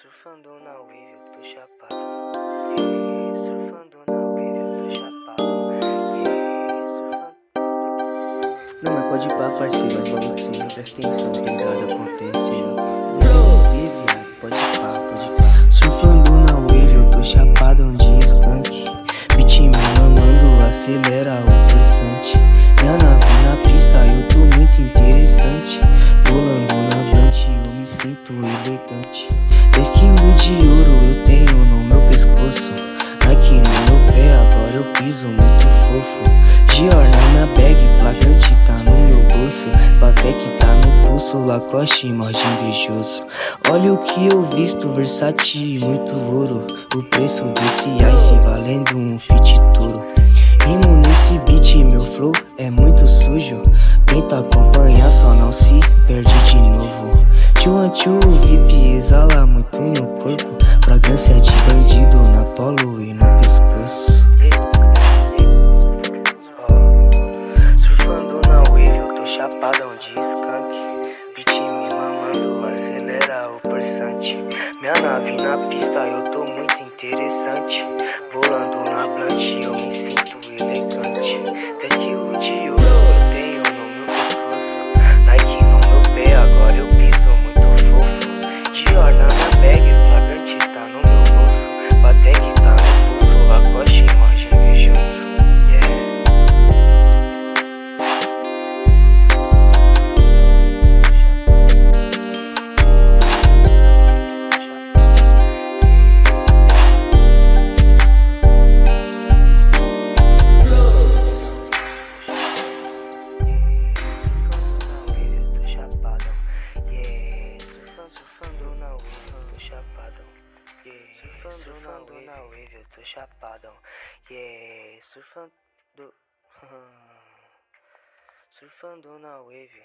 Surfando na wave, eu tô chapado. Yeah, surfando na wave, eu tô chapado. Yeah, surfando. Não, mas pode ir pra parceiro, os bagulho que você não presta atenção, tá ligado? Aconteceu. Você não vê, viado, pode ir pá, pode ir pá. Surfando na wave, eu tô chapado de skunk. Beat me mamando, acelera o pulsante. Minha nave na pista, eu tô muito interessante. Bolando na blunt, eu me sinto elegante. 10 quilos de ouro eu tenho no meu pescoço. Aqui no meu pé, agora eu piso muito fofo. Dior na minha bag, flagrante tá no meu bolso. Patek tá no pulso, Lacoste, morde invejoso. Olha o que eu visto, versátil e muito ouro. O preço desse ice valendo um fit touro. Rimo nesse beat, meu flow é muito sujo. Tenta acompanhar, só não se perde de novo. Tchu, VIP exala muito no corpo. Fragrância de bandido na polo e no pescoço. Surfando na wave, eu tô chapadão de skunk. Beat me mamando, acelera o pulsante. Minha nave na pista, eu tô muito interessante. Bolando na blunt, eu me sinto elegante. 10 quilos de ouro eu tenho no meu pescoço. Nike no meu pé, agora eu piso muito fofo. Dior na minha bag, flagrante tá no meu bolso. Patek tá no pulso, Lacoste, morde invejoso. Yeah. Surfando na wave, eu tô chapadão. Yeah, surfando na wave, eu tô chapadão. Yeah, surfando. Surfando na wave.